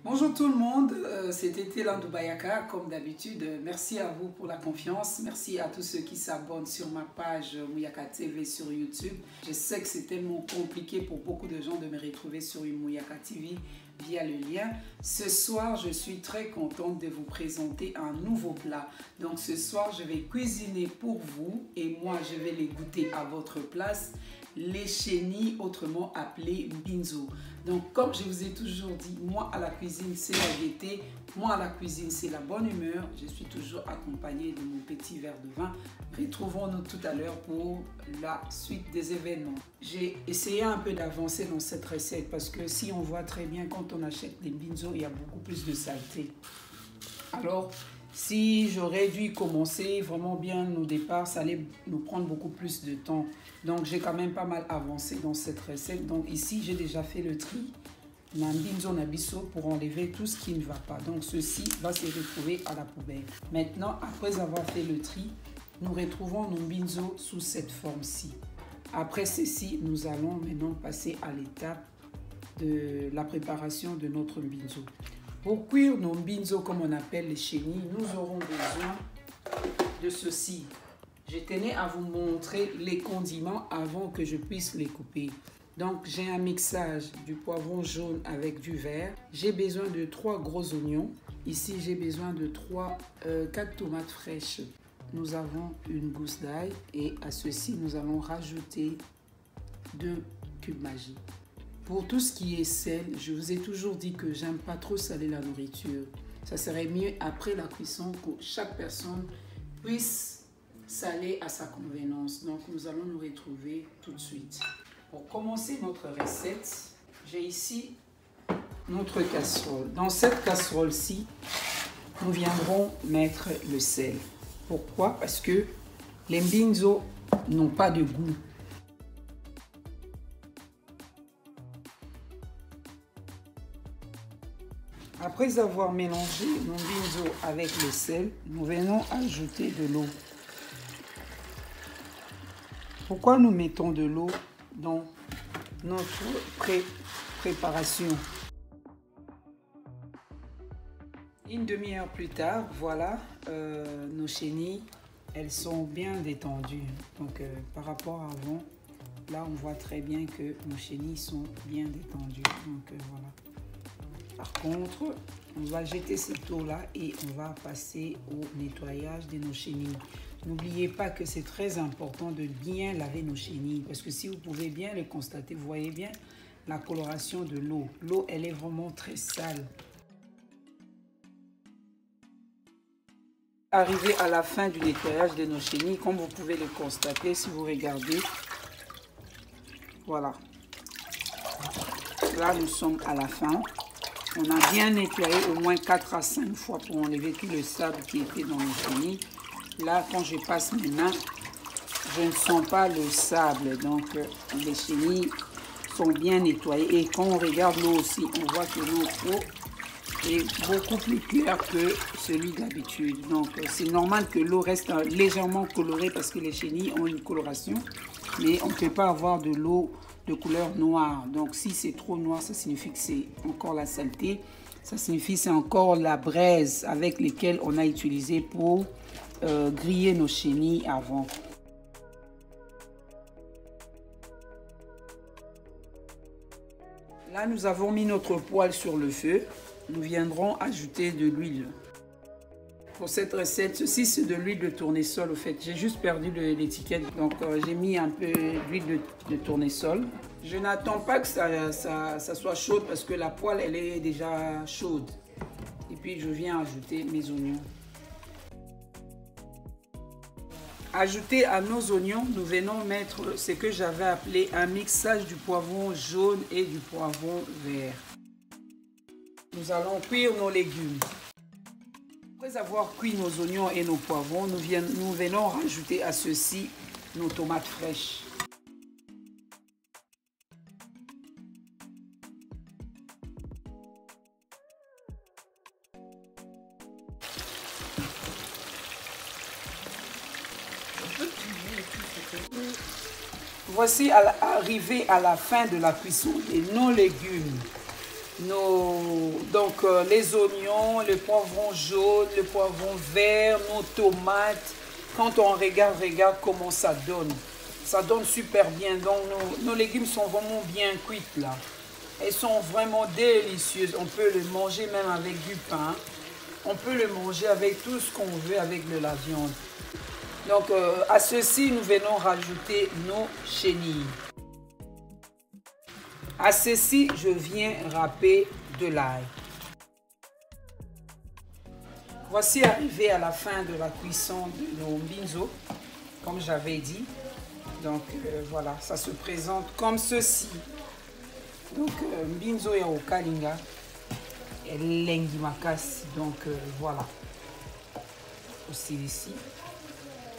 Bonjour tout le monde, c'était Telandou Bayaka comme d'habitude. Merci à vous pour la confiance. Merci à tous ceux qui s'abonnent sur ma page Mouyaka TV sur YouTube. Je sais que c'est tellement compliqué pour beaucoup de gens de me retrouver sur une Mouyaka TV via le lien. Ce soir, je suis très contente de vous présenter un nouveau plat. Donc ce soir, je vais cuisiner pour vous et moi, je vais les goûter à votre place. Les chenilles, autrement appelées binzo. Donc comme je vous ai toujours dit, moi à la cuisine c'est la gaieté, moi à la cuisine c'est la bonne humeur. Je suis toujours accompagnée de mon petit verre de vin. Retrouvons-nous tout à l'heure pour la suite des événements. J'ai essayé un peu d'avancer dans cette recette parce que si on voit très bien quand on achète des binzo, il y a beaucoup plus de saleté. Alors si j'aurais dû commencer vraiment bien au départ, ça allait nous prendre beaucoup plus de temps. Donc j'ai quand même pas mal avancé dans cette recette. Donc ici j'ai déjà fait le tri dans binzo nabiso pour enlever tout ce qui ne va pas. Donc ceci va se retrouver à la poubelle. Maintenant, après avoir fait le tri, nous retrouvons nos binzo sous cette forme-ci. Après ceci, nous allons maintenant passer à l'étape de la préparation de notre binzo. Pour cuire nos binzo, comme on appelle les chenilles, nous aurons besoin de ceci. Je tenais à vous montrer les condiments avant que je puisse les couper. Donc, j'ai un mixage du poivron jaune avec du vert. J'ai besoin de 3 gros oignons. Ici, j'ai besoin de 4 tomates fraîches. Nous avons une gousse d'ail et à ceci, nous allons rajouter 2 cubes Maggi. Pour tout ce qui est sel, je vous ai toujours dit que j'aime pas trop saler la nourriture. Ça serait mieux après la cuisson que chaque personne puisse saler à sa convenance. Donc nous allons nous retrouver tout de suite. Pour commencer notre recette, j'ai ici notre casserole. Dans cette casserole-ci, nous viendrons mettre le sel. Pourquoi? Parce que les binzo n'ont pas de goût. Après avoir mélangé nos binzo avec le sel, nous venons ajouter de l'eau. Pourquoi nous mettons de l'eau dans notre préparation? Une demi-heure plus tard, voilà, nos chenilles, elles sont bien détendues. Donc par rapport à avant, là on voit très bien que nos chenilles sont bien détendues. Donc voilà. Par contre, on va jeter cette eau-là et on va passer au nettoyage de nos chenilles. N'oubliez pas que c'est très important de bien laver nos chenilles parce que si vous pouvez bien le constater, vous voyez bien la coloration de l'eau. L'eau, elle est vraiment très sale. Arrivé à la fin du nettoyage de nos chenilles, comme vous pouvez le constater si vous regardez. Voilà. Là, nous sommes à la fin. On a bien nettoyé au moins 4 à 5 fois pour enlever tout le sable qui était dans les chenilles. Là, quand je passe mes mains, je ne sens pas le sable. Donc, les chenilles sont bien nettoyées. Et quand on regarde l'eau aussi, on voit que l'eau est beaucoup plus claire que celui d'habitude. Donc, c'est normal que l'eau reste légèrement colorée parce que les chenilles ont une coloration. Mais on ne peut pas avoir de l'eau de couleur noire. Donc si c'est trop noir, ça signifie que c'est encore la saleté. Ça signifie que c'est encore la braise avec laquelle on a utilisé pour griller nos chenilles avant. Là, nous avons mis notre poêle sur le feu. Nous viendrons ajouter de l'huile. Pour cette recette, ceci c'est de l'huile de tournesol au fait. J'ai juste perdu l'étiquette, donc j'ai mis un peu d'huile de tournesol. Je n'attends pas que ça soit chaud parce que la poêle elle est déjà chaude. Et puis je viens ajouter mes oignons. Ajouter à nos oignons, nous venons mettre ce que j'avais appelé un mixage du poivron jaune et du poivron vert. Nous allons cuire nos légumes. Après avoir cuit nos oignons et nos poivrons, nous venons rajouter à ceci nos tomates fraîches. Voici arrivé à la fin de la cuisson de nos légumes. les oignons, le poivron jaune, le poivron vert, nos tomates. Quand on regarde comment ça donne. Ça donne super bien. Donc nos légumes sont vraiment bien cuits là. Elles sont vraiment délicieuses. On peut le manger même avec du pain. On peut le manger avec tout ce qu'on veut avec de la viande. Donc à ceci, nous venons rajouter nos chenilles. À ceci, je viens râper de l'ail. Voici arrivé à la fin de la cuisson de nos mbinzo, comme j'avais dit. Donc voilà, ça se présente comme ceci. Donc mbinzo ya okalinga, elengi makasi. Donc voilà, aussi ici.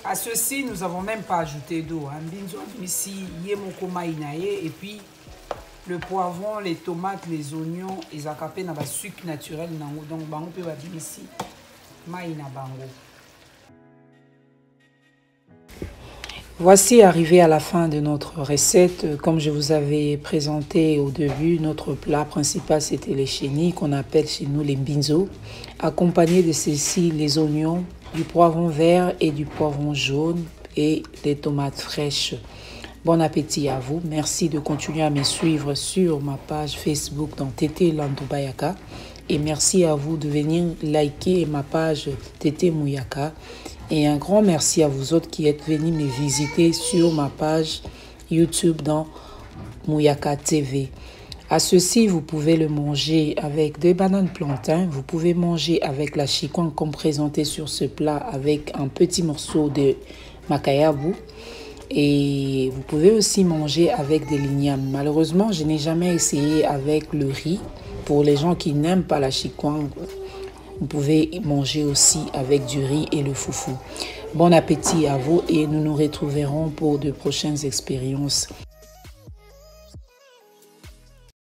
À ceci, nous n'avons même pas ajouté d'eau. Mbinzo ici, yemoko mainaye et puis le poivron, les tomates, les oignons, ils acapent dans le sucre naturel. Donc on peut ici. Voici arrivé à la fin de notre recette. Comme je vous avais présenté au début, notre plat principal c'était les chenilles qu'on appelle chez nous les mbinzo. Accompagné de ceci, les oignons, du poivron vert et du poivron jaune et des tomates fraîches. Bon appétit à vous. Merci de continuer à me suivre sur ma page Facebook dans Tété Landu Bayaka. Et merci à vous de venir liker ma page Tété Mouyaka. Et un grand merci à vous autres qui êtes venus me visiter sur ma page YouTube dans Mouyaka TV. À ceci, vous pouvez le manger avec des bananes plantains. Vous pouvez manger avec la chikwang comme présenté sur ce plat avec un petit morceau de makayabu. Et vous pouvez aussi manger avec des lignames. Malheureusement, je n'ai jamais essayé avec le riz. Pour les gens qui n'aiment pas la chikwang, vous pouvez manger aussi avec du riz et le foufou. Bon appétit à vous et nous nous retrouverons pour de prochaines expériences.